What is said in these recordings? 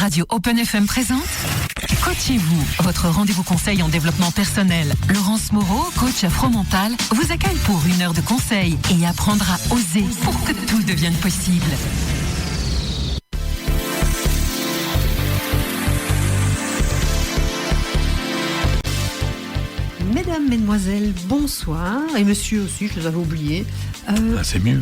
Radio Open FM présente Coachez-vous, votre rendez-vous conseil en développement personnel. Laurence Moreau, coach afro-mental, vous accueille pour 1 heure de conseil et apprendra à oser pour que tout devienne possible. Mesdames, mesdemoiselles, bonsoir. Et monsieur aussi, je les avais oubliés. C'est mieux.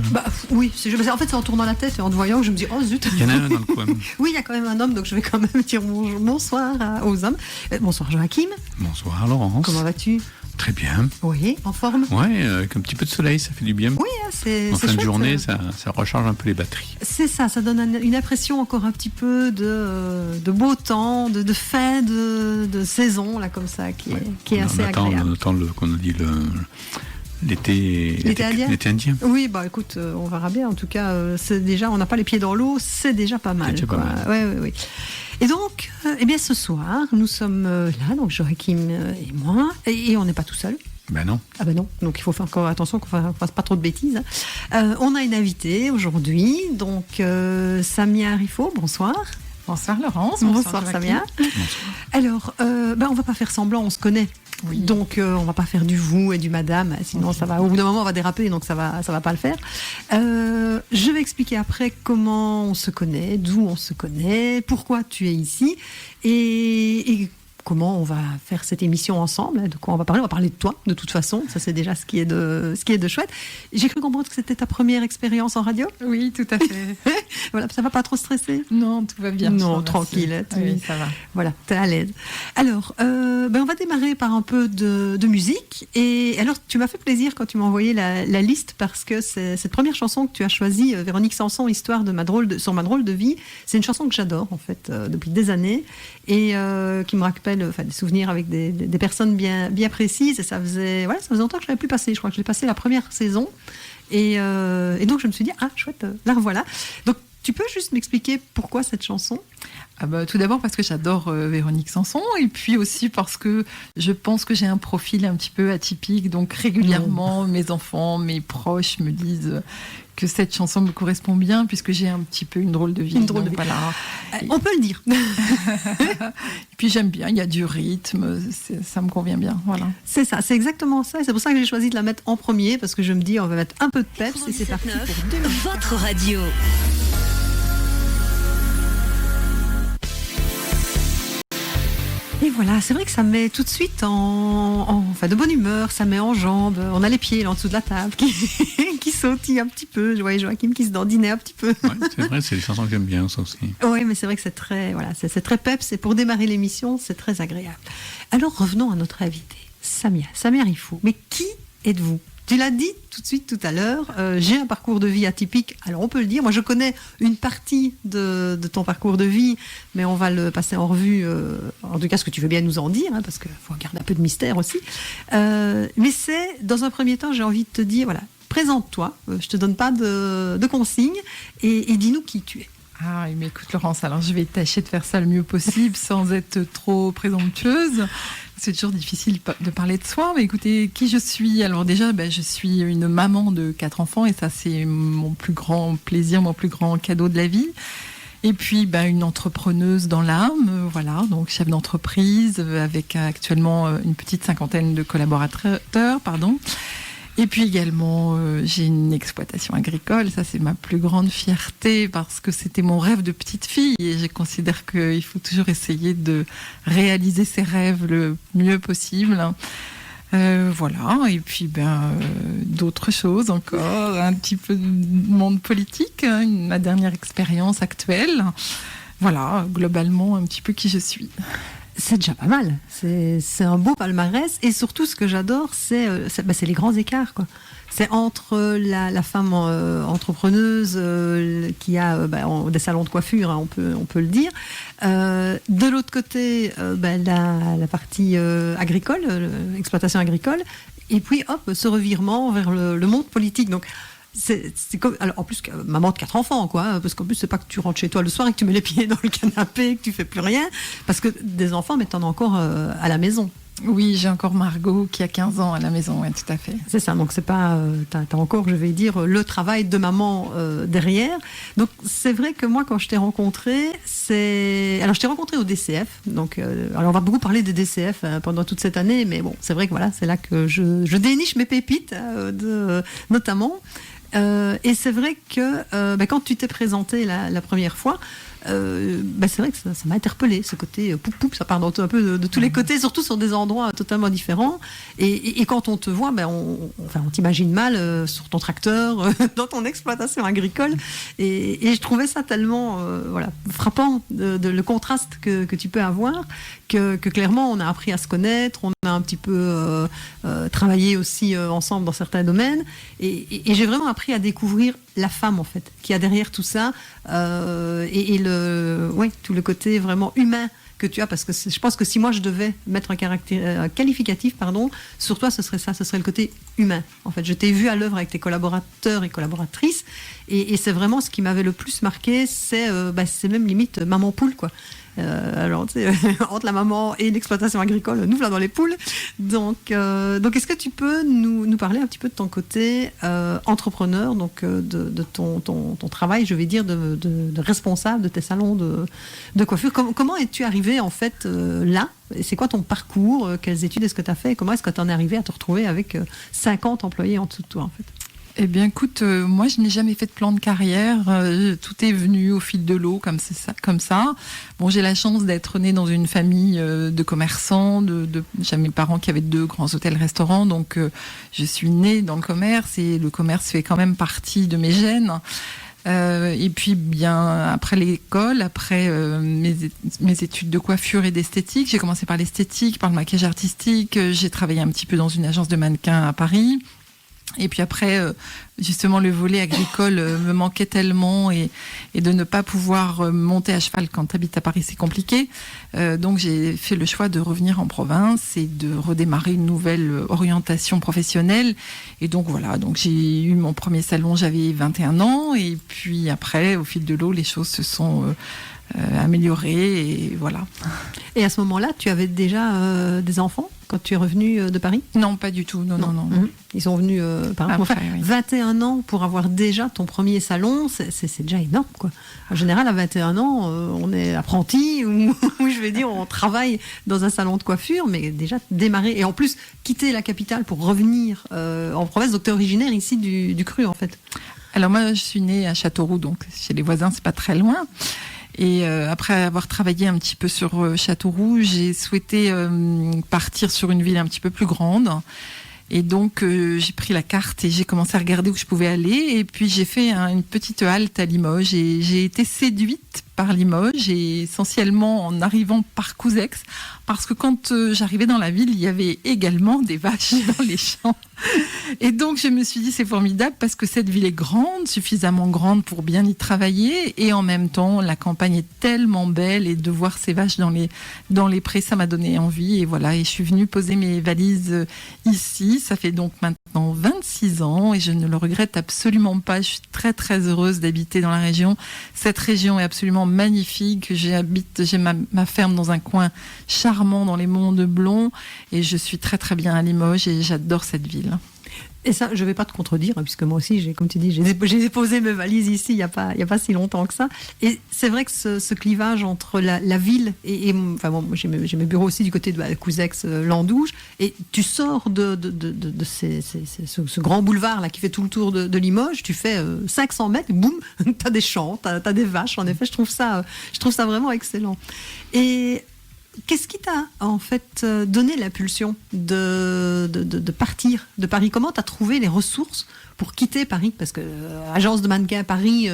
Oui, en fait, c'est en tournant la tête et en te voyant que je me dis, oh zut. Il y en a un dans le coin. Oui, il y a quand même un homme, donc je vais quand même dire bonsoir aux hommes. Bonsoir Joachim. Bonsoir Laurence. Comment vas-tu ? Très bien. Oui, en forme ? Ouais, avec un petit peu de soleil, ça fait du bien. Oui, c'est en fin chouette, de journée, ça recharge un peu les batteries. C'est ça donne une impression encore un petit peu de beau temps, de fin de saison, là, comme ça, qui est assez agréable. On attend qu'on a dit l'été indien. Oui, écoute, on verra bien. En tout cas, c'est déjà, on n'a pas les pieds dans l'eau, c'est déjà pas mal. C'est déjà pas mal. Oui. Et donc, ce soir, nous sommes là, donc Joachim et moi, et on n'est pas tout seul. Ben non. Ah ben non, donc il faut faire encore attention qu'on ne fasse pas trop de bêtises. On a une invitée aujourd'hui, donc Samia Rifo, bonsoir. Bonsoir Laurence. Bonsoir Samia. Bonsoir. Alors, on va pas faire semblant, on se connaît. Oui. Donc on va pas faire du vous et du madame, sinon ça va. Au bout d'un moment on va déraper, donc ça va pas le faire. Je vais expliquer après comment on se connaît, d'où on se connaît, pourquoi tu es ici et comment on va faire cette émission ensemble, de quoi on va parler. On va parler de toi, de toute façon. Ça, c'est déjà ce qui est de chouette. J'ai cru comprendre que c'était ta première expérience en radio. Oui, tout à fait. Voilà, ça va pas trop stresser? Non, tout va bien. Non, tranquille. Oui, ça va. Voilà, t'es à l'aise. Alors, on va démarrer par un peu de musique. Et alors, tu m'as fait plaisir quand tu m'as envoyé la liste, parce que c'est cette première chanson que tu as choisie, Véronique Sanson, Histoire de sur ma drôle de vie. C'est une chanson que j'adore, en fait, depuis des années, et qui me rappelle des souvenirs avec des personnes bien précises, et ça faisait longtemps que je l'avais plus passé. Je crois que je l'ai passé la première saison, et donc je me suis dit chouette, la revoilà. Donc tu peux juste m'expliquer pourquoi cette chanson? Tout d'abord parce que j'adore Véronique Sanson, et puis aussi parce que je pense que j'ai un profil un petit peu atypique, donc régulièrement mes enfants, mes proches me disent que cette chanson me correspond bien, puisque j'ai un petit peu une drôle de vie. Voilà. On peut le dire. Et puis j'aime bien, il y a du rythme, ça me convient bien. Voilà. C'est ça, c'est exactement ça. Et c'est pour ça que j'ai choisi de la mettre en premier, parce que je me dis, on va mettre un peu de peps, et c'est parti pour votre radio. Et voilà, c'est vrai que ça met tout de suite de bonne humeur, ça met en jambes. On a les pieds là en dessous de la table qui sautillent un petit peu. Je voyais Joachim qui se dandinait un petit peu. Ouais, c'est vrai, c'est des chansons que j'aime bien, ça aussi. Oui, mais c'est vrai que c'est très peps, et pour démarrer l'émission, c'est très agréable. Alors revenons à notre invitée, Samia Rifo. Mais qui êtes-vous ? Tu l'as dit tout de suite tout à l'heure, j'ai un parcours de vie atypique. Alors on peut le dire, moi je connais une partie de ton parcours de vie, mais on va le passer en revue, en tout cas ce que tu veux bien nous en dire, parce qu'il faut garder un peu de mystère aussi. Mais dans un premier temps, j'ai envie de te dire, voilà, présente-toi, je te donne pas de consignes, et dis-nous qui tu es. Mais écoute Laurence, alors je vais tâcher de faire ça le mieux possible sans être trop présomptueuse. C'est toujours difficile de parler de soi, mais écoutez, qui je suis? Alors déjà, je suis une maman de 4 enfants, et ça c'est mon plus grand plaisir, mon plus grand cadeau de la vie. Et puis une entrepreneuse dans l'âme, voilà, donc chef d'entreprise avec actuellement une petite 50aine de collaborateurs, Et puis également, j'ai une exploitation agricole. Ça, c'est ma plus grande fierté, parce que c'était mon rêve de petite fille. Et je considère qu'il faut toujours essayer de réaliser ses rêves le mieux possible. Voilà. Et puis, d'autres choses encore. Un petit peu de monde politique, ma dernière expérience actuelle. Voilà, globalement, un petit peu qui je suis. C'est déjà pas mal, c'est un beau palmarès, et surtout ce que j'adore, c'est les grands écarts, quoi. C'est entre la femme entrepreneuse qui a des salons de coiffure, on peut le dire, de l'autre côté la partie agricole, exploitation agricole, et puis ce revirement vers le monde politique. Donc c'est comme, alors en plus, maman de 4 enfants, quoi, parce qu'en plus c'est pas que tu rentres chez toi le soir et que tu mets les pieds dans le canapé et que tu fais plus rien, parce que des enfants, mais t'en as encore à la maison. Oui, j'ai encore Margot qui a 15 ans à la maison, oui, tout à fait. C'est ça, donc c'est pas, t'as encore, je vais dire, le travail de maman derrière. Donc c'est vrai que moi, quand je t'ai rencontré, alors je t'ai rencontré au DCF, donc alors on va beaucoup parler des DCF pendant toute cette année, mais bon, c'est vrai que voilà, c'est là que je déniche mes pépites, notamment. Et c'est vrai que quand tu t'es présenté la première fois, c'est vrai que ça m'a interpellée, ce côté poup, ça part un peu de tous les côtés, surtout sur des endroits totalement différents. Et quand on te voit, on t'imagine mal sur ton tracteur, dans ton exploitation agricole. Et je trouvais ça tellement frappant, le contraste que tu peux avoir, que clairement on a appris à se connaître, on a un petit peu travaillé aussi ensemble dans certains domaines. Et j'ai vraiment appris à découvrir la femme, en fait, qui a derrière tout ça, tout le côté vraiment humain que tu as, parce que je pense que si moi je devais mettre un qualificatif, sur toi, ce serait ça, ce serait le côté humain. En fait, je t'ai vu à l'œuvre avec tes collaborateurs et collaboratrices, et c'est vraiment ce qui m'avait le plus marqué, c'est même limite maman poule, quoi. Alors, tu sais, entre la maman et l'exploitation agricole, nous voilà dans les poules. Donc est-ce que tu peux nous parler un petit peu de ton côté entrepreneur, donc de ton travail, je vais dire, de responsable de tes salons de coiffure. Comment es-tu arrivé en fait là? Et c'est quoi ton parcours? Quelles études est-ce que tu as fait? Comment est-ce que tu en es arrivé à te retrouver avec 50 employés en dessous de toi, en fait? Eh bien, écoute, moi, je n'ai jamais fait de plan de carrière. Tout est venu au fil de l'eau, comme ça. Bon, j'ai la chance d'être née dans une famille de commerçants. J'ai mes parents qui avaient 2 grands hôtels-restaurants, donc je suis née dans le commerce et le commerce fait quand même partie de mes gènes. Et puis bien après l'école, après mes études de coiffure et d'esthétique, j'ai commencé par l'esthétique, par le maquillage artistique. J'ai travaillé un petit peu dans une agence de mannequins à Paris. Et puis après, justement, le volet agricole me manquait tellement et de ne pas pouvoir monter à cheval quand tu habites à Paris, c'est compliqué. Donc j'ai fait le choix de revenir en province et de redémarrer une nouvelle orientation professionnelle. Et donc voilà, donc j'ai eu mon premier salon, j'avais 21 ans. Et puis après, au fil de l'eau, les choses se sont améliorées et voilà. Et à ce moment-là, tu avais déjà des enfants quand tu es revenu de Paris? Non, pas du tout. Non. Mmh. Ils sont venus par là. Après, enfin, oui. 21 ans pour avoir déjà ton premier salon, c'est déjà énorme, quoi. En général, à 21 ans, on est apprenti ou je vais dire, on travaille dans un salon de coiffure, mais déjà démarrer et en plus quitter la capitale pour revenir en province. Donc, tu es originaire ici du Cru, en fait. Alors moi, je suis née à Châteauroux, donc chez les voisins, c'est pas très loin. Et après avoir travaillé un petit peu sur Châteauroux, j'ai souhaité partir sur une ville un petit peu plus grande. Et donc j'ai pris la carte et j'ai commencé à regarder où je pouvais aller. Et puis j'ai fait une petite halte à Limoges et j'ai été séduite par Limoges, et essentiellement en arrivant par Couzex, parce que quand j'arrivais dans la ville, il y avait également des vaches dans les champs. Et donc je me suis dit, c'est formidable parce que cette ville est grande, suffisamment grande pour bien y travailler, et en même temps la campagne est tellement belle, et de voir ces vaches dans les prés, ça m'a donné envie. Et voilà, et je suis venue poser mes valises ici. Ça fait donc maintenant 26 ans et je ne le regrette absolument pas. Je suis très très heureuse d'habiter dans la région. Cette région est absolument magnifique. J'ai ma ferme dans un coin charmant dans les Monts de Blon, et je suis très très bien à Limoges et j'adore cette ville. Et ça, je ne vais pas te contredire, puisque moi aussi, comme tu dis, j'ai déposé mes valises ici il n'y a pas si longtemps que ça. Et c'est vrai que ce clivage entre la ville enfin bon, j'ai mes bureaux aussi du côté de Couzex, Landouge, et tu sors de ce grand boulevard là qui fait tout le tour de Limoges, tu fais 500 mètres, et boum, tu as des champs, tu as des vaches. En effet, je trouve ça vraiment excellent. Et qu'est-ce qui t'a en fait donné l'impulsion de partir de Paris? Comment t'as trouvé les ressources pour quitter Paris? Parce que agence de mannequin à Paris,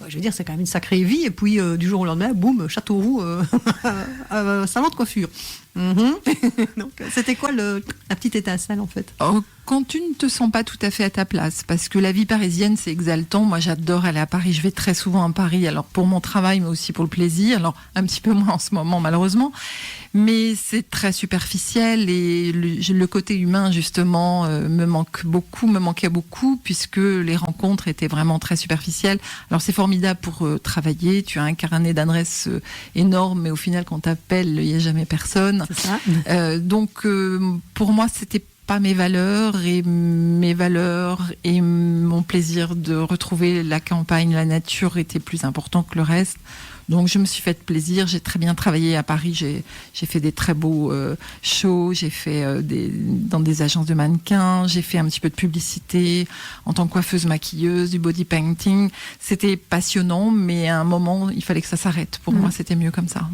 je veux dire, c'est quand même une sacrée vie. Et puis du jour au lendemain, boum, Châteauroux, salon de coiffure. Donc, c'était quoi la petite étincelle en fait? Quand tu ne te sens pas tout à fait à ta place, parce que la vie parisienne c'est exaltant. Moi j'adore aller à Paris, je vais très souvent à Paris, alors pour mon travail mais aussi pour le plaisir, alors un petit peu moins en ce moment malheureusement, mais c'est très superficiel, et le côté humain justement me manquait beaucoup, puisque les rencontres étaient vraiment très superficielles. Alors c'est formidable pour travailler, tu as un carnet d'adresses énorme, mais au final quand t'appelles il n'y a jamais personne. personne. C'est ça. Donc, pour moi, c'était pas mes valeurs et mon plaisir de retrouver la campagne, la nature était plus important que le reste. Donc je me suis fait plaisir, j'ai très bien travaillé à Paris, j'ai fait des très beaux shows, j'ai fait dans des agences de mannequins, j'ai fait un petit peu de publicité en tant que coiffeuse maquilleuse, du body painting. C'était passionnant, mais à un moment, il fallait que ça s'arrête. Pour moi, c'était mieux comme ça.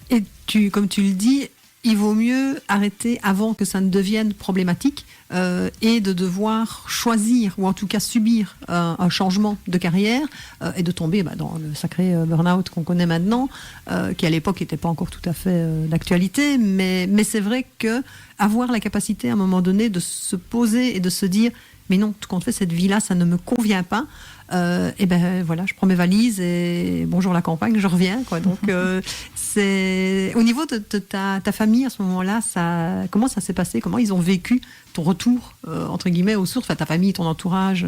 Et comme tu le dis, il vaut mieux arrêter avant que ça ne devienne problématique et de devoir choisir, ou en tout cas subir un changement de carrière et de tomber dans le sacré burn-out qu'on connaît maintenant, qui à l'époque n'était pas encore tout à fait d'actualité, mais c'est vrai que avoir la capacité à un moment donné de se poser et de se dire mais non, tout compte fait, cette vie-là, ça ne me convient pas. Et ben voilà, je prends mes valises et bonjour la campagne, je reviens, quoi. Donc c'est au niveau de ta famille à ce moment-là, comment ça s'est passé? Comment ils ont vécu ton retour entre guillemets aux sources, enfin ta famille, ton entourage?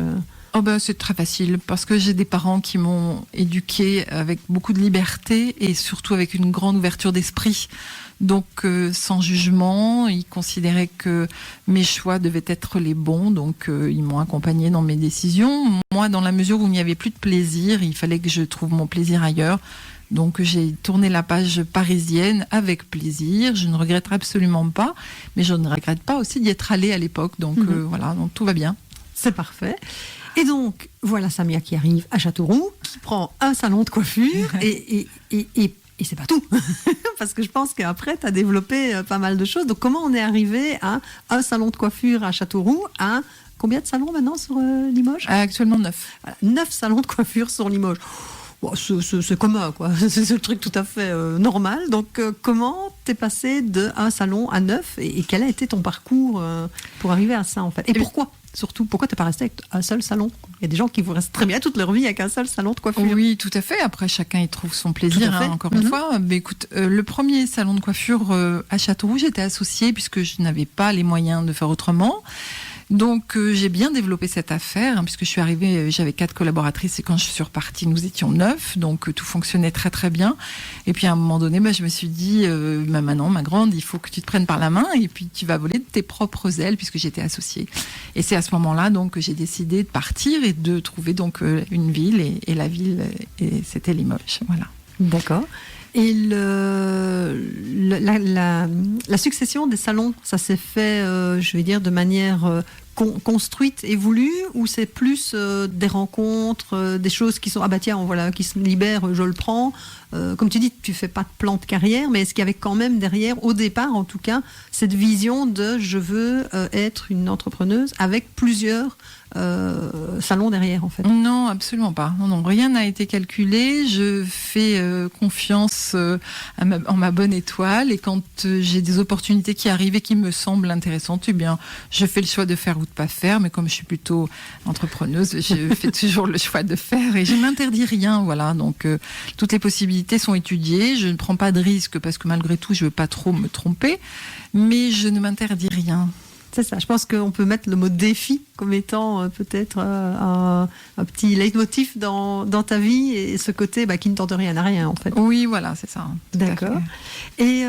C'est très facile parce que j'ai des parents qui m'ont éduquée avec beaucoup de liberté et surtout avec une grande ouverture d'esprit. Donc sans jugement, ils considéraient que mes choix devaient être les bons, donc ils m'ont accompagnée dans mes décisions. Moi, dans la mesure où il n'y avait plus de plaisir, il fallait que je trouve mon plaisir ailleurs. Donc j'ai tourné la page parisienne avec plaisir, je ne regrette absolument pas, mais je ne regrette pas aussi d'y être allée à l'époque, donc voilà, donc tout va bien. C'est parfait. Et donc, voilà Samia qui arrive à Châteauroux, qui prend un salon de coiffure et c'est pas tout. Parce que je pense qu'après, tu as développé pas mal de choses. Donc, comment on est arrivé à un salon de coiffure à Châteauroux, à combien de salons maintenant sur Limoges? Actuellement 9. Voilà, 9 salons de coiffure sur Limoges. Bon, c'est commun, quoi. C'est un truc tout à fait normal. Donc, comment t'es passé de un salon à 9 et quel a été ton parcours pour arriver à ça, en fait? Et pourquoi? Surtout, pourquoi t'es pas resté avec un seul salon? Il y a des gens qui vous restent très bien toute leur vie avec un seul salon de coiffure. Oui, tout à fait. Après, chacun y trouve son plaisir, encore une fois. Mais écoute, le premier salon de coiffure à Châteauroux, j'étais associée puisque je n'avais pas les moyens de faire autrement. Donc j'ai bien développé cette affaire, puisque je suis arrivée, j'avais 4 collaboratrices et quand je suis repartie, nous étions 9, donc tout fonctionnait très très bien. Et puis à un moment donné, je me suis dit, maintenant ma grande, il faut que tu te prennes par la main et puis tu vas voler de tes propres ailes, puisque j'étais associée. Et c'est à ce moment-là donc que j'ai décidé de partir et de trouver donc une ville et la ville, et c'était Limoges. Voilà. D'accord. Et la succession des salons, ça s'est fait, je vais dire, de manière construite et voulue, ou c'est plus des rencontres, des choses qui sont tiens, voilà, qui se libèrent, je le prends. Comme tu dis, tu fais pas de plan de carrière, mais est-ce qu'il y avait quand même derrière, au départ en tout cas, cette vision de je veux être une entrepreneuse avec plusieurs salons derrière, en fait? Non, absolument pas. Non, rien n'a été calculé. Je fais confiance en ma bonne étoile, et quand j'ai des opportunités qui arrivent et qui me semblent intéressantes, eh bien, je fais le choix de faire ou de pas faire. Mais comme je suis plutôt entrepreneuse, je fais toujours le choix de faire et je m'interdis rien. Voilà. Donc toutes les possibilités sont étudiées. Je ne prends pas de risques parce que malgré tout, je veux pas trop me tromper, mais je ne m'interdis rien. C'est ça, je pense qu'on peut mettre le mot défi comme étant peut-être un petit leitmotiv dans ta vie, et ce côté qui ne tente rien à rien, en fait. Oui, voilà, c'est ça. D'accord. Et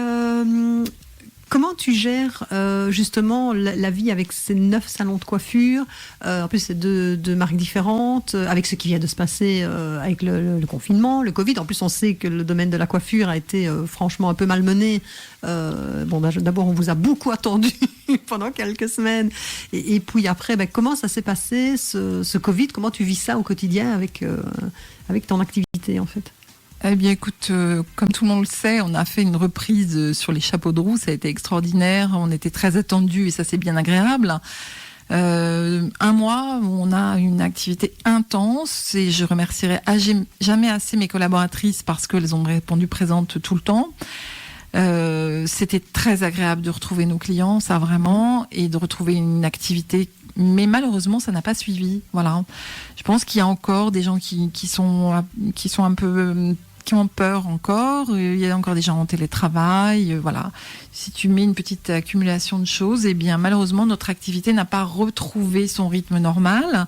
comment tu gères justement la vie avec ces 9 salons de coiffure? En plus, c'est deux marques différentes, avec ce qui vient de se passer avec le confinement, le Covid. En plus, on sait que le domaine de la coiffure a été franchement un peu malmené. D'abord, on vous a beaucoup attendu pendant quelques semaines. Et puis après, comment ça s'est passé, ce Covid? Comment tu vis ça au quotidien avec ton activité, en fait? Eh bien, écoute, comme tout le monde le sait, on a fait une reprise sur les chapeaux de roue. Ça a été extraordinaire. On était très attendus et ça, c'est bien agréable. Un mois où on a une activité intense, et je remercierai jamais assez mes collaboratrices parce qu'elles ont répondu présentes tout le temps. C'était très agréable de retrouver nos clients, ça vraiment, et de retrouver une activité. Mais malheureusement, ça n'a pas suivi. Voilà. Je pense qu'il y a encore des gens qui sont un peu qui ont peur encore. Il y a encore des gens en télétravail. Voilà. Si tu mets une petite accumulation de choses, eh bien, malheureusement, notre activité n'a pas retrouvé son rythme normal.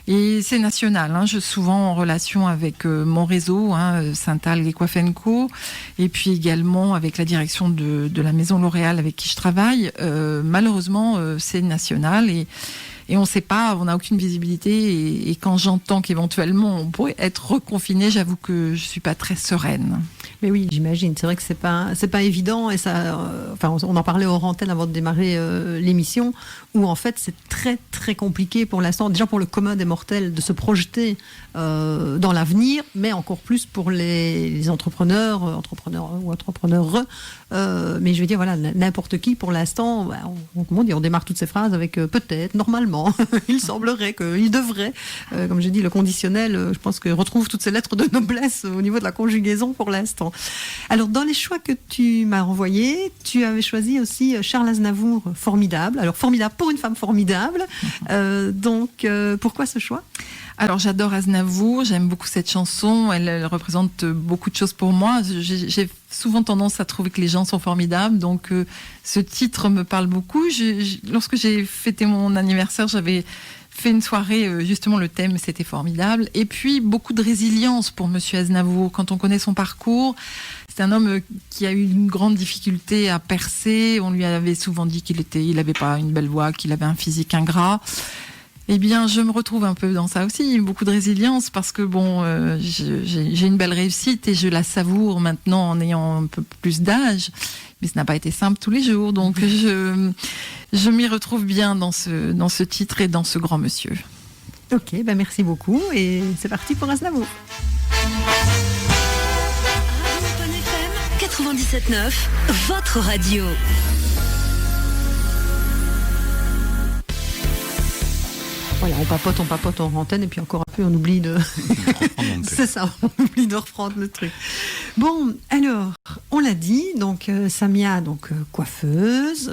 Et c'est national. Je suis souvent en relation avec mon réseau, Saint-Algue et Coiffenco, et puis également avec la direction de la Maison L'Oréal avec qui je travaille. Malheureusement, c'est national et on ne sait pas, on n'a aucune visibilité. Et quand j'entends qu'éventuellement on pourrait être reconfiné, j'avoue que je ne suis pas très sereine. Mais oui, j'imagine. C'est vrai que c'est pas évident. Et ça, on en parlait hors antenne avant de démarrer l'émission, où en fait c'est très très compliqué pour l'instant, déjà pour le commun des mortels, de se projeter dans l'avenir, mais encore plus pour les entrepreneurs ou entrepreneureux. Mais je veux dire, voilà, n'importe qui pour l'instant, on démarre toutes ces phrases avec peut-être, normalement, il semblerait, qu'il devrait. Comme j'ai dit, le conditionnel, je pense que retrouve toutes ces lettres de noblesse au niveau de la conjugaison pour l'instant. Alors, dans les choix que tu m'as envoyés, tu avais choisi aussi Charles Aznavour, formidable. Alors, formidable pour une femme formidable. Donc, pourquoi ce choix ? Alors j'adore Aznavour, j'aime beaucoup cette chanson, elle représente beaucoup de choses pour moi. J'ai souvent tendance à trouver que les gens sont formidables, donc ce titre me parle beaucoup. Lorsque j'ai fêté mon anniversaire, j'avais fait une soirée, justement le thème c'était formidable. Et puis beaucoup de résilience pour Monsieur Aznavour. Quand on connaît son parcours, c'est un homme qui a eu une grande difficulté à percer. On lui avait souvent dit il avait pas une belle voix, qu'il avait un physique ingrat. Eh bien, je me retrouve un peu dans ça aussi, beaucoup de résilience, parce que j'ai une belle réussite et je la savoure maintenant en ayant un peu plus d'âge, mais ce n'a pas été simple tous les jours, donc je m'y retrouve bien dans ce titre et dans ce grand monsieur. Ok, merci beaucoup et c'est parti pour Aznavour. Radio Poney FM 97.9, votre radio. Voilà, on papote en antenne et puis encore un peu on oublie de... C'est ça, on oublie de reprendre le truc. Bon, alors, on l'a dit, donc Samia, coiffeuse,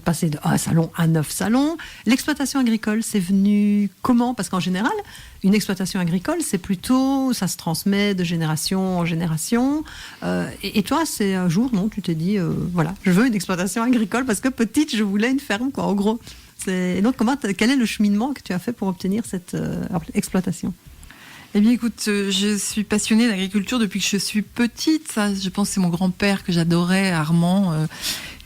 passée de 1 salon à 9 salons. L'exploitation agricole, c'est venu comment ? Parce qu'en général, une exploitation agricole, c'est plutôt, ça se transmet de génération en génération. Et toi, c'est un jour, non, tu t'es dit, voilà, je veux une exploitation agricole parce que petite, je voulais une ferme, quoi, en gros. Et donc, quel est le cheminement que tu as fait pour obtenir cette exploitation ? Eh bien, écoute, je suis passionnée d'agriculture depuis que je suis petite. Ça, je pense que c'est mon grand-père que j'adorais, Armand,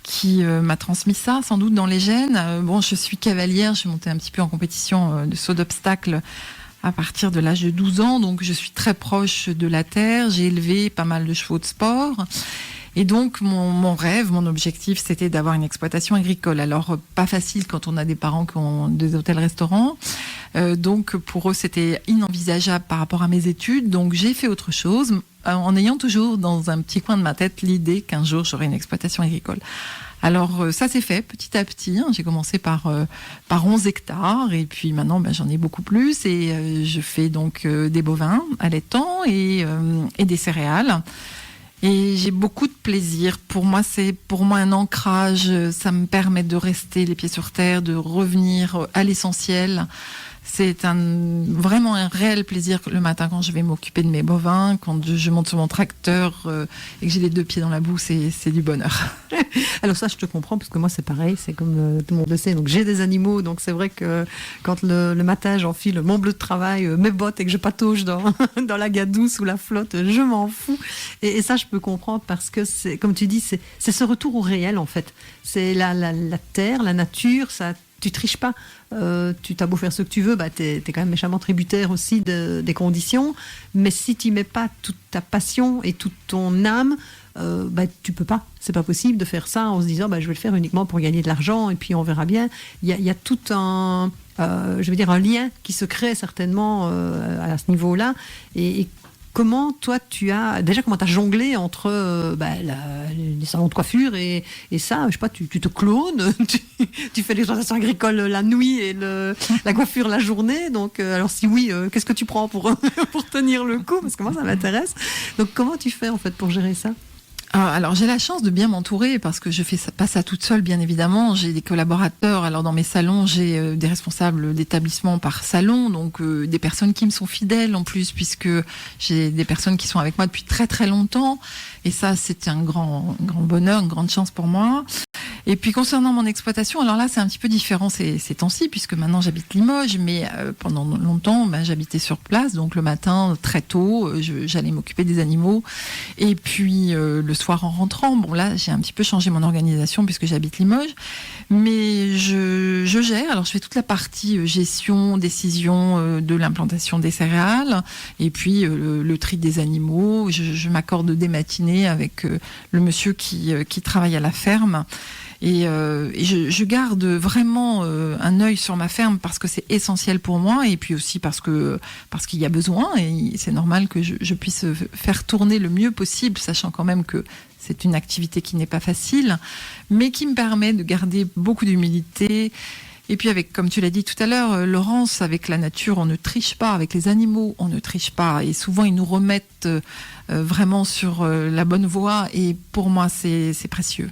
qui m'a transmis ça, sans doute dans les gènes. Je suis cavalière, je suis montée un petit peu en compétition de saut d'obstacles à partir de l'âge de 12 ans, donc je suis très proche de la terre. J'ai élevé pas mal de chevaux de sport. Et donc, mon rêve, mon objectif, c'était d'avoir une exploitation agricole. Alors, pas facile quand on a des parents qui ont des hôtels-restaurants. Donc, pour eux, c'était inenvisageable par rapport à mes études. Donc, j'ai fait autre chose, en ayant toujours dans un petit coin de ma tête l'idée qu'un jour, j'aurais une exploitation agricole. Alors, ça s'est fait petit à petit. J'ai commencé par 11 hectares et puis maintenant, j'en ai beaucoup plus. Et je fais donc des bovins allaitants et des céréales. Et j'ai beaucoup de plaisir. Pour moi, c'est un ancrage. Ça me permet de rester les pieds sur terre, de revenir à l'essentiel. C'est vraiment un réel plaisir le matin quand je vais m'occuper de mes bovins, quand je monte sur mon tracteur et que j'ai les 2 pieds dans la boue, c'est du bonheur. Alors ça, je te comprends, parce que moi, c'est pareil, c'est comme tout le monde le sait. Donc j'ai des animaux, donc c'est vrai que quand le matin, j'enfile mon bleu de travail, mes bottes et que je patauge dans la gadoue sous la flotte, je m'en fous. Et ça, je peux comprendre parce que, c'est, comme tu dis, c'est ce retour au réel, en fait. C'est la terre, la nature, ça... Tu triches pas, tu t'as beau faire ce que tu veux, t'es quand même méchamment tributaire aussi des conditions, mais si tu mets pas toute ta passion et toute ton âme, tu peux pas, c'est pas possible de faire ça en se disant je vais le faire uniquement pour gagner de l'argent et puis on verra bien. Il y a tout un lien qui se crée certainement à ce niveau-là et comment toi comment t'as jonglé entre les salons de coiffure et ça, je sais pas, tu te clones, tu fais l'exploitation agricole la nuit et la coiffure la journée, donc alors si oui, qu'est-ce que tu prends pour tenir le coup, parce que moi ça m'intéresse. Donc comment tu fais en fait pour gérer ça ? Alors j'ai la chance de bien m'entourer parce que je fais pas ça toute seule, bien évidemment. J'ai des collaborateurs. Alors dans mes salons, j'ai des responsables d'établissement par salon, donc des personnes qui me sont fidèles en plus, puisque j'ai des personnes qui sont avec moi depuis très très longtemps. Et ça, c'est un grand bonheur, une grande chance pour moi. Et puis concernant mon exploitation, alors là c'est un petit peu différent ces temps-ci, puisque maintenant j'habite Limoges, mais pendant longtemps j'habitais sur place, donc le matin très tôt j'allais m'occuper des animaux, et puis le soir en rentrant, bon là j'ai un petit peu changé mon organisation puisque j'habite Limoges, mais je gère, alors je fais toute la partie gestion, décision de l'implantation des céréales, et puis le tri des animaux, je m'accorde des matinées avec le monsieur qui travaille à la ferme. Et je garde vraiment un œil sur ma ferme parce que c'est essentiel pour moi, et puis aussi parce qu'il y a besoin, et c'est normal que je puisse faire tourner le mieux possible, sachant quand même que c'est une activité qui n'est pas facile, mais qui me permet de garder beaucoup d'humilité. Et puis avec, comme tu l'as dit tout à l'heure, Laurence, avec la nature, on ne triche pas, avec les animaux, on ne triche pas, et souvent ils nous remettent vraiment sur la bonne voie, et pour moi c'est précieux.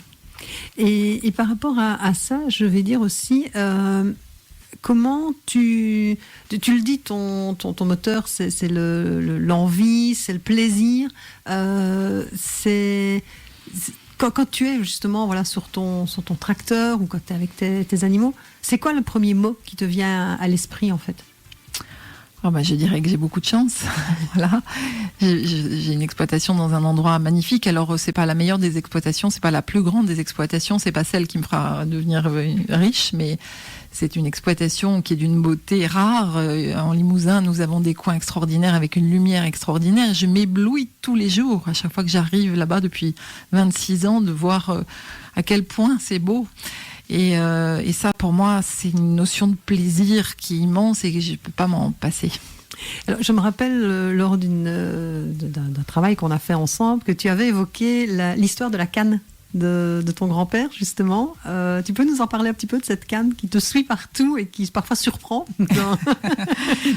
Et par rapport à ça, je vais dire aussi, comment tu le dis, ton moteur, c'est l'envie, c'est le plaisir, quand tu es justement sur ton tracteur ou quand tu es avec tes animaux, c'est quoi le premier mot qui te vient à l'esprit en fait ? Je dirais que j'ai beaucoup de chance. Voilà. J'ai une exploitation dans un endroit magnifique. Alors, c'est pas la meilleure des exploitations, c'est pas la plus grande des exploitations, c'est pas celle qui me fera devenir riche, mais c'est une exploitation qui est d'une beauté rare. En Limousin, nous avons des coins extraordinaires avec une lumière extraordinaire. Je m'éblouis tous les jours, à chaque fois que j'arrive là-bas depuis 26 ans, de voir à quel point c'est beau. Et ça, pour moi, c'est une notion de plaisir qui est immense et que je ne peux pas m'en passer. Alors, je me rappelle, lors d'un travail qu'on a fait ensemble, que tu avais évoqué l'histoire de la canne de ton grand-père, justement. Tu peux nous en parler un petit peu de cette canne qui te suit partout et qui parfois surprend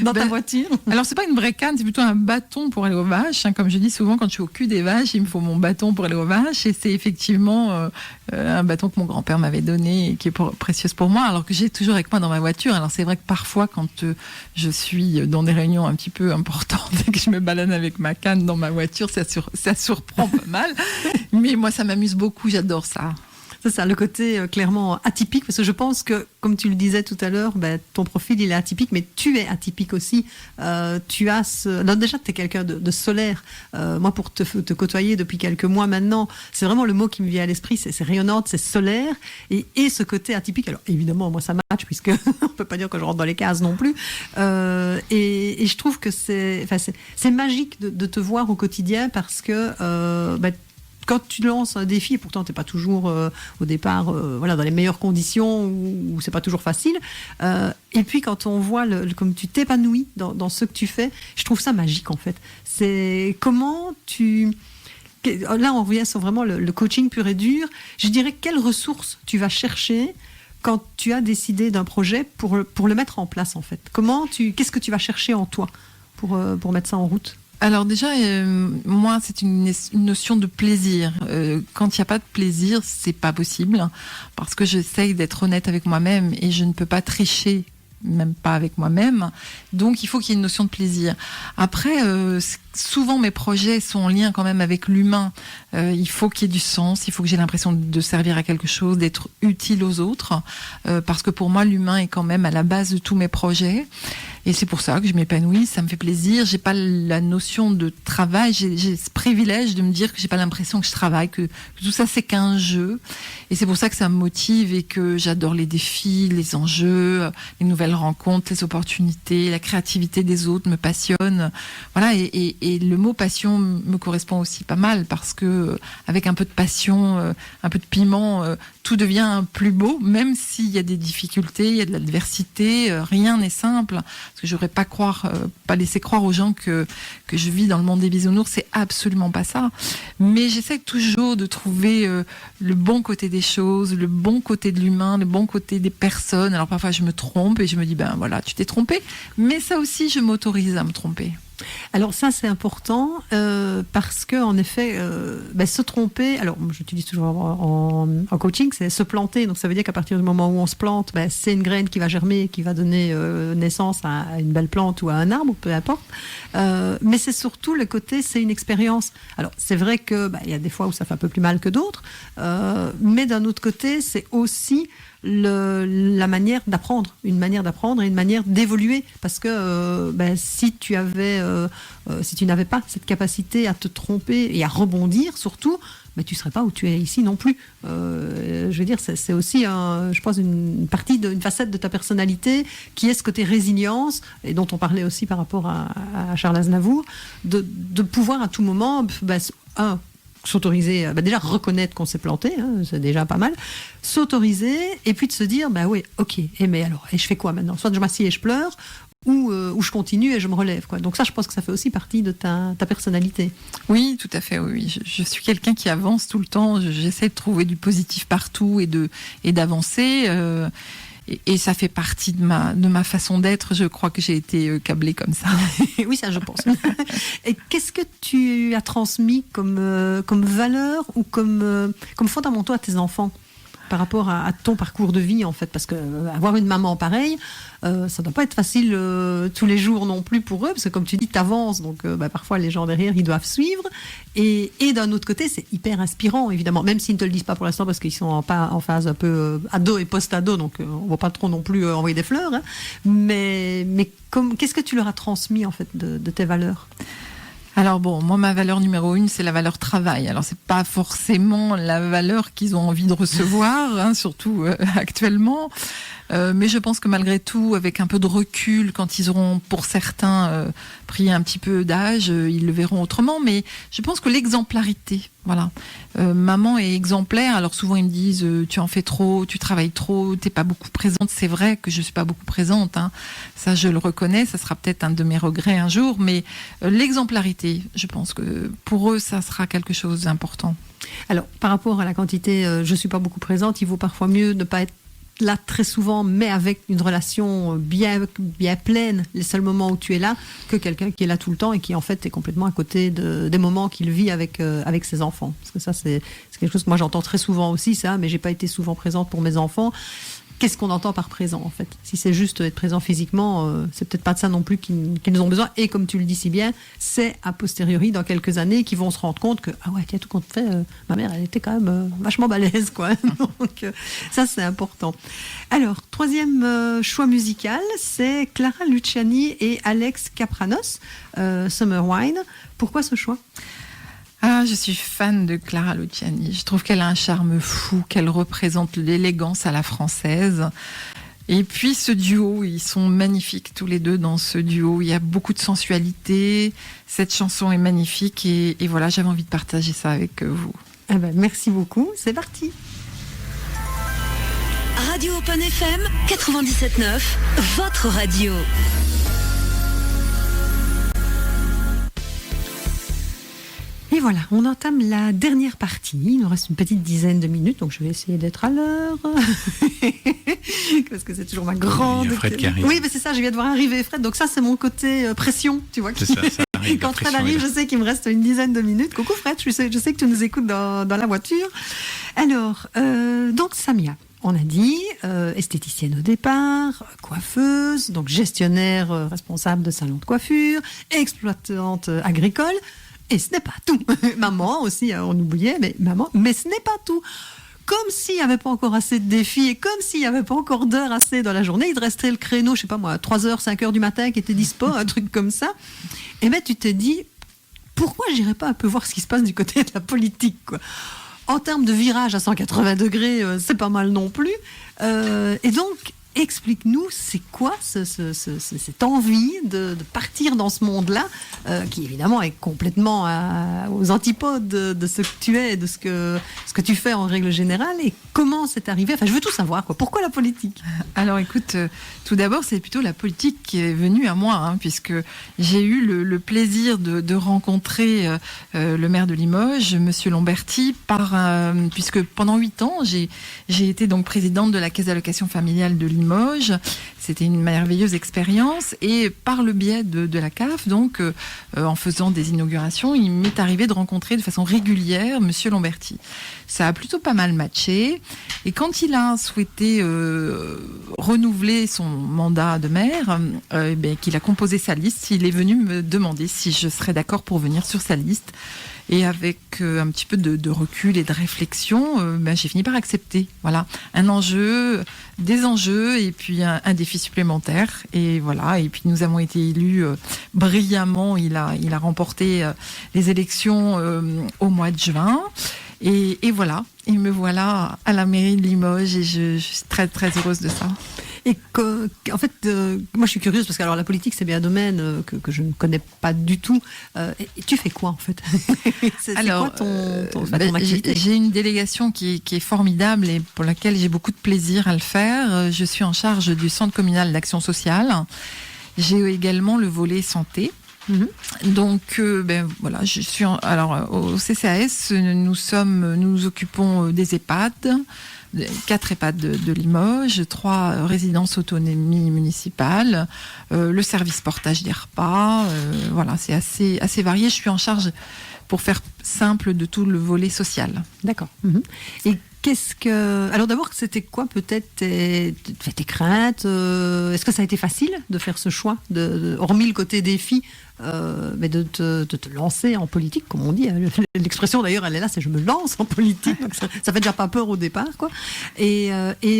dans ta voiture? Alors, c'est pas une vraie canne, c'est plutôt un bâton pour aller aux vaches. Comme je dis souvent, quand je suis au cul des vaches, il me faut mon bâton pour aller aux vaches. Et c'est effectivement un bâton que mon grand-père m'avait donné et qui est précieuse pour moi, alors que j'ai toujours avec moi dans ma voiture. Alors, c'est vrai que parfois, quand je suis dans des réunions un petit peu importantes et que je me balade avec ma canne dans ma voiture, ça surprend pas mal. Mais moi, ça m'amuse beaucoup. J'adore ça. C'est ça, le côté clairement atypique, parce que je pense que, comme tu le disais tout à l'heure, ton profil il est atypique, mais tu es atypique aussi. Tu as non, déjà, tu es quelqu'un de solaire. Moi, pour te côtoyer depuis quelques mois maintenant, c'est vraiment le mot qui me vient à l'esprit, c'est rayonnante, c'est solaire, et ce côté atypique. Alors évidemment, moi ça match, puisque on peut pas dire que je rentre dans les cases non plus. Et je trouve que c'est magique de te voir au quotidien, parce que quand tu lances un défi, et pourtant tu n'es pas toujours au départ dans les meilleures conditions, où c'est pas toujours facile, et puis quand on voit comme tu t'épanouis dans ce que tu fais, je trouve ça magique en fait. C'est comment là on revient sur vraiment le coaching pur et dur. Je dirais, quelles ressources tu vas chercher quand tu as décidé d'un projet pour le mettre en place en fait. Qu'est-ce que tu vas chercher en toi pour mettre ça en route? Alors déjà, moi, c'est une notion de plaisir. Quand il n'y a pas de plaisir, c'est pas possible, parce que j'essaye d'être honnête avec moi-même et je ne peux pas tricher, même pas avec moi-même. Donc, il faut qu'il y ait une notion de plaisir. Après, souvent, mes projets sont en lien quand même avec l'humain. Il faut qu'il y ait du sens, il faut que j'ai l'impression de servir à quelque chose, d'être utile aux autres, parce que pour moi, l'humain est quand même à la base de tous mes projets. Et c'est pour ça que je m'épanouis, ça me fait plaisir. J'ai pas la notion de travail, j'ai ce privilège de me dire que j'ai pas l'impression que je travaille, que tout ça c'est qu'un jeu. Et c'est pour ça que ça me motive et que j'adore les défis, les enjeux, les nouvelles rencontres, les opportunités, la créativité des autres me passionne. Voilà, et le mot passion me correspond aussi pas mal, parce que avec un peu de passion, un peu de piment, tout devient plus beau, même s'il y a des difficultés, il y a de l'adversité, rien n'est simple. Parce que je n'aurais pas laisser croire aux gens que je vis dans le monde des bisounours, c'est absolument pas ça. Mais j'essaie toujours de trouver le bon côté des choses, le bon côté de l'humain, le bon côté des personnes. Alors parfois je me trompe et je me dis, voilà, tu t'es trompé. Mais ça aussi, je m'autorise à me tromper. Alors ça c'est important parce que en effet se tromper, alors j'utilise toujours en coaching, c'est se planter, donc ça veut dire qu'à partir du moment où on se plante, c'est une graine qui va germer, qui va donner naissance à une belle plante ou à un arbre, peu importe, mais c'est surtout le côté, c'est une expérience. Alors c'est vrai que y a des fois où ça fait un peu plus mal que d'autres, mais d'un autre côté c'est aussi la manière d'apprendre, une manière d'apprendre et une manière d'évoluer, parce que si tu n'avais pas cette capacité à te tromper et à rebondir surtout, tu serais pas où tu es ici non plus. Je veux dire, c'est aussi, je pense, une partie une facette de ta personnalité qui est ce côté résilience, et dont on parlait aussi par rapport à Charles Aznavour, de pouvoir à tout moment, s'autoriser, déjà reconnaître qu'on s'est planté, c'est déjà pas mal, s'autoriser et puis de se dire, oui, ok, mais alors, et je fais quoi maintenant ? Soit je m'assieds et je pleure, ou je continue et je me relève, quoi. Donc ça, je pense que ça fait aussi partie de ta personnalité. Oui, tout à fait, oui. Je suis quelqu'un qui avance tout le temps, j'essaie de trouver du positif partout et d'avancer, et ça fait partie de ma façon d'être. Je crois que j'ai été câblée comme ça. Oui, ça je pense. Et qu'est-ce que tu as transmis comme valeur ou comme fondamentaux à tes enfants par rapport à ton parcours de vie, en fait, parce que avoir une maman pareille, ça doit pas être facile tous les jours non plus pour eux, parce que comme tu dis, t'avances, donc parfois les gens derrière, ils doivent suivre, et d'un autre côté, c'est hyper inspirant, évidemment, même s'ils ne te le disent pas pour l'instant, parce qu'ils sont en phase un peu ado et post-ado, donc on va pas trop non plus envoyer des fleurs, mais qu'est-ce que tu leur as transmis, en fait, de tes valeurs ? Alors moi, ma valeur numéro 1, c'est la valeur travail. Alors c'est pas forcément la valeur qu'ils ont envie de recevoir, surtout actuellement. Mais je pense que malgré tout, avec un peu de recul, quand ils auront, pour certains, pris un petit peu d'âge, ils le verront autrement. Mais je pense que l'exemplarité, voilà. Maman est exemplaire. Alors souvent ils me disent, tu en fais trop, tu travailles trop, t'es pas beaucoup présente. C'est vrai que je suis pas beaucoup présente, ça je le reconnais. Ça sera peut-être un de mes regrets un jour. Mais l'exemplarité, je pense que pour eux, ça sera quelque chose d'important. Alors par rapport à la quantité, je suis pas beaucoup présente. Il vaut parfois mieux ne pas être là très souvent, mais avec une relation bien pleine, les seuls moments où tu es là, que quelqu'un qui est là tout le temps et qui en fait est complètement à côté des moments qu'il vit avec ses enfants. Parce que ça, c'est quelque chose que moi j'entends très souvent aussi, ça, mais j'ai pas été souvent présente pour mes enfants. Qu'est-ce qu'on entend par présent, en fait ? Si c'est juste être présent physiquement, c'est peut-être pas de ça non plus qu'ils ont besoin. Et comme tu le dis si bien, c'est a posteriori, dans quelques années, qu'ils vont se rendre compte que, tiens, tout compte fait, ma mère, elle était quand même vachement balèze, quoi. Donc, ça, c'est important. Alors, troisième choix musical, c'est Clara Luciani et Alex Kapranos, Summer Wine. Pourquoi ce choix ? Je suis fan de Clara Luciani. Je trouve qu'elle a un charme fou, qu'elle représente l'élégance à la française. Et puis ce duo, ils sont magnifiques tous les deux dans ce duo. Il y a beaucoup de sensualité. Cette chanson est magnifique et voilà, j'avais envie de partager ça avec vous. Merci beaucoup. C'est parti. Radio Open FM 97.9, votre radio. Et voilà, on entame la dernière partie. Il nous reste une petite dizaine de minutes, donc je vais essayer d'être à l'heure. Parce que c'est toujours ma grande... Il y a Fred qui arrive. Oui, mais c'est ça, je viens de voir arriver Fred. Donc ça, c'est mon côté pression, tu vois. C'est ça arrive. Quand Fred arrive, je sais qu'il me reste une dizaine de minutes. Coucou Fred, je sais que tu nous écoutes dans la voiture. Alors, donc Samia, on a dit, esthéticienne au départ, coiffeuse, donc gestionnaire responsable de salon de coiffure, exploitante agricole. Et ce n'est pas tout. Maman aussi, on oubliait, mais ce n'est pas tout. Comme s'il n'y avait pas encore assez de défis et comme s'il n'y avait pas encore d'heures assez dans la journée, il te restait le créneau, je sais pas moi, 3h, 5h du matin qui était dispo, un truc comme ça. Et tu t'es dit, pourquoi j'irais pas un peu voir ce qui se passe du côté de la politique, quoi. En termes de virage à 180 degrés, c'est pas mal non plus. Et donc, explique-nous, c'est quoi cette envie de partir dans ce monde-là, qui évidemment est complètement aux antipodes de ce que tu es, de ce que tu fais en règle générale, et comment c'est arrivé. Enfin, je veux tout savoir, quoi. Pourquoi la politique ? Alors écoute, tout d'abord, c'est plutôt la politique qui est venue à moi, puisque j'ai eu le plaisir de rencontrer le maire de Limoges, Monsieur Lomberti, puisque pendant 8 ans, j'ai été donc présidente de la Caisse d'allocation familiale de Limoges, Limoges. C'était une merveilleuse expérience et par le biais de la CAF, donc en faisant des inaugurations, il m'est arrivé de rencontrer de façon régulière Monsieur Lamberty. Ça a plutôt pas mal matché et quand il a souhaité renouveler son mandat de maire, qu'il a composé sa liste, il est venu me demander si je serais d'accord pour venir sur sa liste. Et avec un petit peu de recul et de réflexion, j'ai fini par accepter. Voilà, un enjeu, des enjeux et puis un défi supplémentaire. Et voilà, et puis nous avons été élus brillamment. Il a remporté les élections au mois de juin. Et voilà, et me voilà à la mairie de Limoges et je suis très très heureuse de ça. Et en fait, moi je suis curieuse parce que alors, la politique c'est bien un domaine que je ne connais pas du tout. Et tu fais quoi en fait? C'est quoi ton activité? J'ai une délégation qui est formidable et pour laquelle j'ai beaucoup de plaisir à le faire. Je suis en charge du Centre communal d'action sociale. J'ai également le volet santé. Donc, voilà, je suis au CCAS, nous occupons des EHPAD, 4 EHPAD de Limoges, 3 résidences autonomie municipale, le service portage des repas, voilà, c'est assez varié. Je suis en charge, pour faire simple, de tout le volet social. D'accord. Et alors d'abord, c'était quoi peut-être tes craintes? Est-ce que ça a été facile de faire ce choix, hormis le côté défi, mais de te lancer en politique, comme on dit. L'expression d'ailleurs, elle est là, c'est je me lance en politique. Donc ça fait déjà pas peur au départ, quoi. Et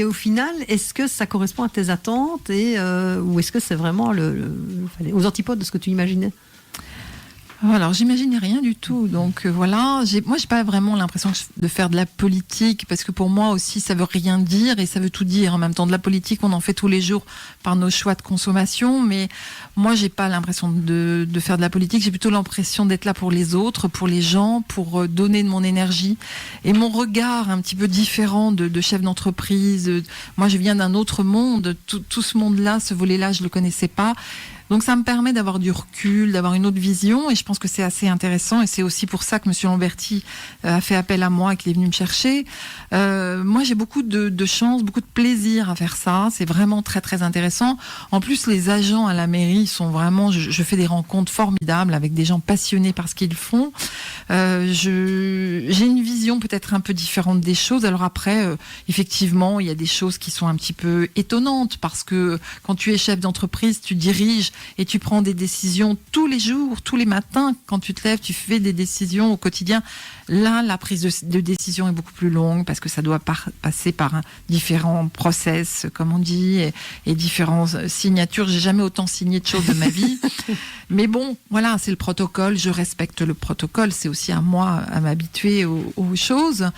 au final, est-ce que ça correspond à tes attentes ou est-ce que c'est vraiment aux antipodes de ce que tu imaginais? Alors, j'imaginais rien du tout. Donc voilà, moi j'ai pas vraiment l'impression de faire de la politique parce que pour moi aussi ça veut rien dire et ça veut tout dire en même temps. De la politique, on en fait tous les jours par nos choix de consommation, mais moi j'ai pas l'impression de faire de la politique. J'ai plutôt l'impression d'être là pour les autres, pour les gens, pour donner de mon énergie et mon regard un petit peu différent de chef d'entreprise. Moi je viens d'un autre monde. Tout ce monde-là, ce volet-là, je le connaissais pas. Donc ça me permet d'avoir du recul, d'avoir une autre vision et je pense que c'est assez intéressant et c'est aussi pour ça que M. Lamberty a fait appel à moi et qu'il est venu me chercher. Moi j'ai beaucoup de chance, beaucoup de plaisir à faire ça, c'est vraiment très très intéressant. En plus les agents à la mairie sont vraiment, je fais des rencontres formidables avec des gens passionnés par ce qu'ils font. J'ai une vision peut-être un peu différente des choses. Alors après, effectivement, il y a des choses qui sont un petit peu étonnantes parce que quand tu es chef d'entreprise, tu diriges et tu prends des décisions tous les jours, tous les matins. Quand tu te lèves, tu fais des décisions au quotidien. Là, la prise de décision est beaucoup plus longue parce que ça doit passer par différents process, comme on dit, et différentes signatures. J'ai jamais autant signé de choses de ma vie. Mais bon, voilà, c'est le protocole. Je respecte le protocole. C'est aussi à moi à m'habituer aux choses.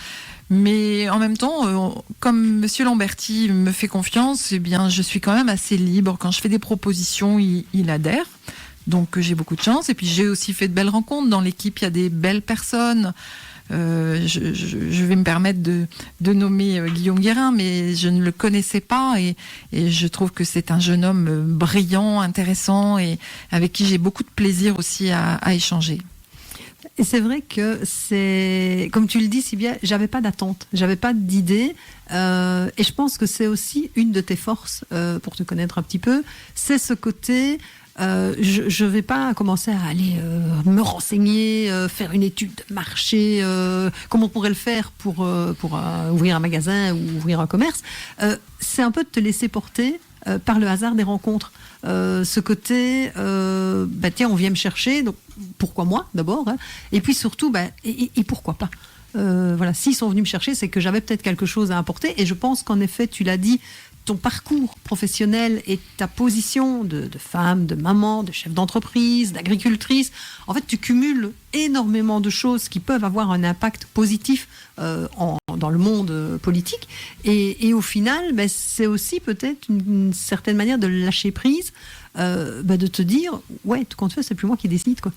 Mais en même temps, comme Monsieur Lamberty me fait confiance, eh bien, je suis quand même assez libre. Quand je fais des propositions, il adhère. Donc j'ai beaucoup de chance. Et puis j'ai aussi fait de belles rencontres. Dans l'équipe, il y a des belles personnes. Je vais me permettre de nommer Guillaume Guérin, mais je ne le connaissais pas. Et je trouve que c'est un jeune homme brillant, intéressant et avec qui j'ai beaucoup de plaisir aussi à échanger. Et c'est vrai que c'est, comme tu le dis si bien, j'avais pas d'attente, j'avais pas d'idée, et je pense que c'est aussi une de tes forces, pour te connaître un petit peu, c'est ce côté, je vais pas commencer à aller me renseigner, faire une étude de marché, comme on pourrait le faire pour ouvrir un magasin ou ouvrir un commerce. C'est un peu de te laisser porter par le hasard des rencontres. Ce côté, tiens, on vient me chercher, donc pourquoi moi d'abord, hein, et puis surtout, et pourquoi pas. Voilà, s'ils sont venus me chercher, c'est que j'avais peut-être quelque chose à apporter, et je pense qu'en effet, tu l'as dit, ton parcours professionnel et ta position de femme, de maman, de chef d'entreprise, d'agricultrice, en fait, tu cumules énormément de choses qui peuvent avoir un impact positif dans le monde politique. Et au final, c'est aussi peut-être une certaine manière de lâcher prise, de te dire, ouais, tout compte fait, c'est plus moi qui décide, quoi.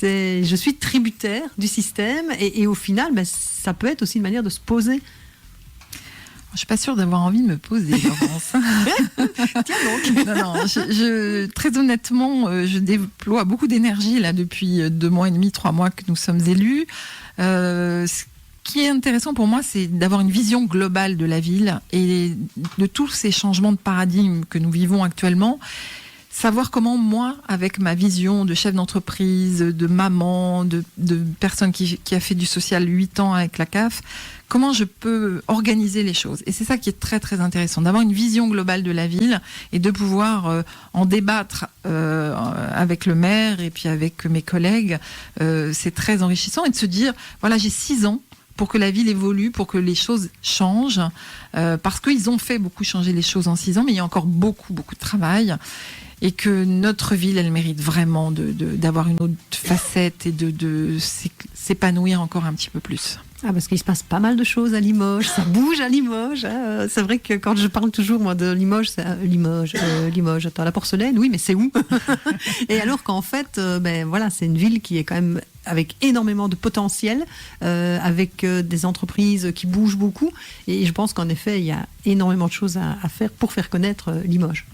Je suis tributaire du système et au final, ça peut être aussi une manière de se poser. Je suis pas sûre d'avoir envie de me poser, Laurence. Tiens donc. Non, très honnêtement, je déploie beaucoup d'énergie là depuis 2 mois et demi, 3 mois que nous sommes élus. qui est intéressant pour moi, c'est d'avoir une vision globale de la ville et de tous ces changements de paradigme que nous vivons actuellement. Savoir comment moi, avec ma vision de chef d'entreprise, de maman, de personne qui a fait du social 8 ans avec la CAF, comment je peux organiser les choses. Et c'est ça qui est très très intéressant, d'avoir une vision globale de la ville et de pouvoir en débattre avec le maire et puis avec mes collègues. C'est très enrichissant et de se dire, voilà, j'ai 6 ans pour que la ville évolue, pour que les choses changent, parce qu'ils ont fait beaucoup changer les choses en 6 ans, mais il y a encore beaucoup de travail. Et que notre ville, elle mérite vraiment d'avoir une autre facette et de s'épanouir encore un petit peu plus. Ah, parce qu'il se passe pas mal de choses à Limoges, ça bouge à Limoges. Hein. C'est vrai que quand je parle toujours moi de Limoges, c'est Limoges, attends, la porcelaine, oui, mais c'est où? Et alors qu'en fait, voilà, c'est une ville qui est quand même avec énormément de potentiel, avec des entreprises qui bougent beaucoup. Et je pense qu'en effet, il y a énormément de choses à faire pour faire connaître Limoges.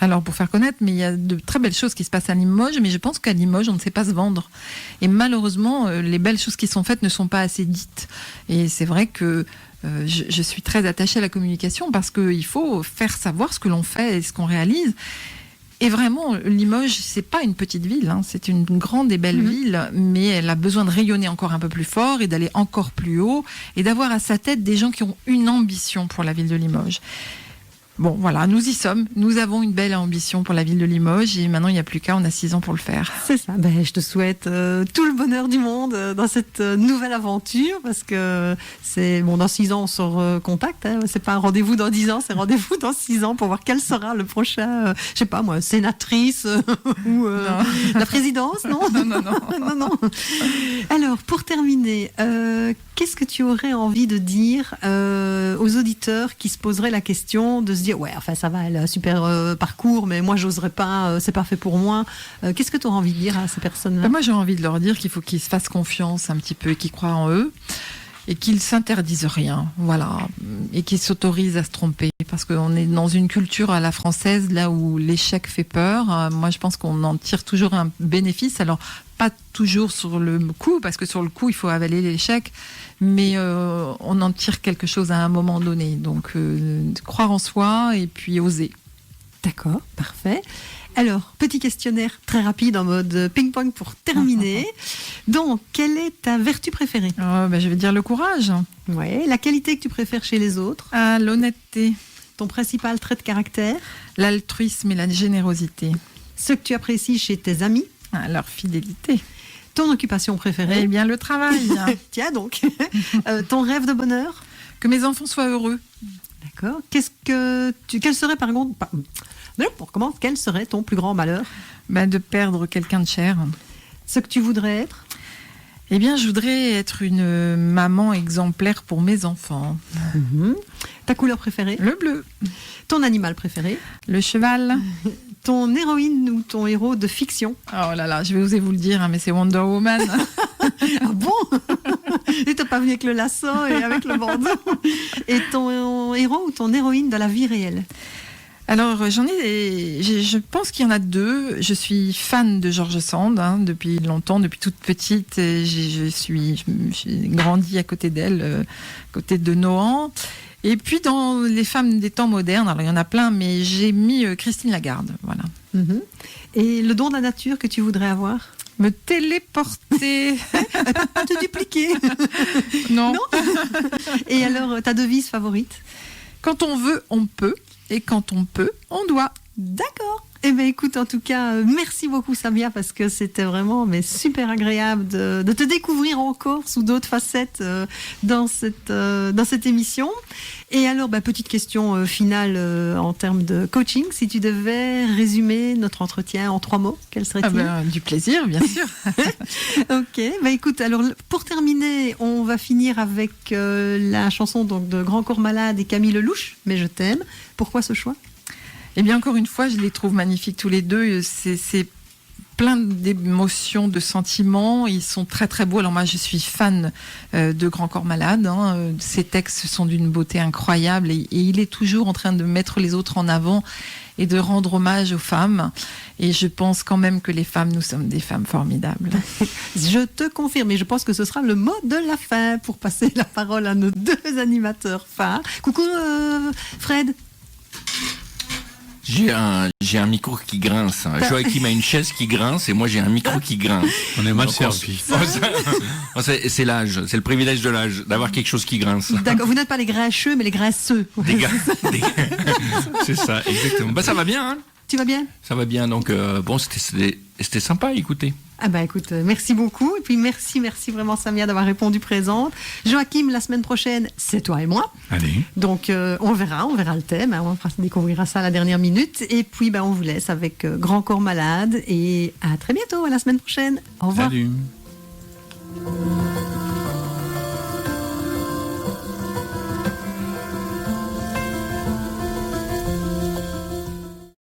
Alors, pour faire connaître, mais il y a de très belles choses qui se passent à Limoges, mais je pense qu'à Limoges, on ne sait pas se vendre. Et malheureusement, les belles choses qui sont faites ne sont pas assez dites. Et c'est vrai que je suis très attachée à la communication parce qu'il faut faire savoir ce que l'on fait et ce qu'on réalise. Et vraiment, Limoges, c'est pas une petite ville, hein, c'est une grande et belle ville, mais elle a besoin de rayonner encore un peu plus fort et d'aller encore plus haut et d'avoir à sa tête des gens qui ont une ambition pour la ville de Limoges. Bon, voilà, nous y sommes. Nous avons une belle ambition pour la ville de Limoges et maintenant, il n'y a plus qu'à, on a 6 ans pour le faire. C'est ça. Je te souhaite tout le bonheur du monde dans cette nouvelle aventure parce que c'est bon, dans 6 ans, on se recontacte. Hein. C'est pas un rendez-vous dans 10 ans, c'est rendez-vous dans 6 ans pour voir quel sera le prochain, je sais pas moi, sénatrice ou la présidence, non? Non. Alors, pour terminer, qu'est-ce que tu aurais envie de dire aux auditeurs qui se poseraient la question de se dire ouais, enfin ça va, elle a un super parcours, mais moi j'oserais pas, c'est pas fait pour moi. Qu'est-ce que tu auras envie de dire à ces personnes-là? Moi j'ai envie de leur dire qu'il faut qu'ils se fassent confiance un petit peu et qu'ils croient en eux et qu'ils s'interdisent rien, voilà, et qu'ils s'autorisent à se tromper parce qu'on est dans une culture à la française là où l'échec fait peur. Moi je pense qu'on en tire toujours un bénéfice, alors pas toujours sur le coup parce que sur le coup il faut avaler l'échec, mais on en tire quelque chose à un moment donné, donc croire en soi et puis oser. D'accord, parfait. Alors, petit questionnaire très rapide en mode ping-pong pour terminer. Donc, quelle est ta vertu préférée? Je vais dire le courage. Ouais. La qualité que tu préfères chez les autres? L'honnêteté. Ton principal trait de caractère? L'altruisme et la générosité. Ce que tu apprécies chez tes amis? Leur fidélité. Ton occupation préférée? Eh bien, le travail. Tiens donc. Ton rêve de bonheur? Que mes enfants soient heureux. D'accord. Quel serait par contre... Quel serait ton plus grand malheur? De perdre quelqu'un de cher. Ce que tu voudrais être? Eh bien, je voudrais être une maman exemplaire pour mes enfants. Ta couleur préférée? Le bleu. Ton animal préféré? Le cheval. Ton héroïne ou ton héros de fiction? Oh là là, je vais oser vous le dire, mais c'est Wonder Woman. Ah bon? Et t'as pas venu avec le lasso et avec le bandeau? Et ton héros ou ton héroïne de la vie réelle? Alors, je pense qu'il y en a 2. Je suis fan de George Sand depuis longtemps, depuis toute petite. J'ai grandi à côté d'elle, à côté de Nohant. Et puis, dans les femmes des temps modernes, alors il y en a plein, mais j'ai mis Christine Lagarde. Voilà. Et le don de la nature que tu voudrais avoir? Me téléporter. Pas te dupliquer. Non. Et alors, ta devise favorite? Quand on veut, on peut. Et quand on peut, on doit. D'accord. Eh bien, écoute, en tout cas, merci beaucoup, Samia, parce que c'était vraiment super agréable de te découvrir encore sous d'autres facettes dans cette émission. Et alors, petite question finale en termes de coaching. Si tu devais résumer notre entretien en 3 mots, quel serait-il? Du plaisir, bien sûr. Ok. Écoute, alors, pour terminer, on va finir avec la chanson donc, de Grand Corps Malade et Camille Lelouch, Mais je t'aime. Pourquoi ce choix? Eh bien, encore une fois, je les trouve magnifiques tous les deux. C'est plein d'émotions, de sentiments. Ils sont très très beaux. Alors moi, je suis fan de Grand Corps Malade. Ces textes sont d'une beauté incroyable et il est toujours en train de mettre les autres en avant et de rendre hommage aux femmes. Et je pense quand même que les femmes, nous sommes des femmes formidables. Je te confirme, et je pense que ce sera le mot de la fin pour passer la parole à nos deux animateurs phares. Coucou Fred. J'ai un micro qui grince. Joachim a une chaise qui grince et moi j'ai un micro qui grince. On est mal Donc, servi. C'est l'âge, c'est le privilège de l'âge, d'avoir quelque chose qui grince. D'accord, vous n'êtes pas les grincheux, mais les grinceux. C'est ça, exactement. Bah ça va bien, hein. Tu vas bien? Ça va bien, donc bon, c'était sympa à écouter. Ah bah écoute, merci beaucoup. Et puis merci vraiment Samia d'avoir répondu présente. Joachim, la semaine prochaine, c'est toi et moi. Allez. Donc on verra le thème, hein, on découvrira ça à la dernière minute. Et puis on vous laisse avec Grand Corps Malade et à très bientôt, à la semaine prochaine. Au revoir. Salut.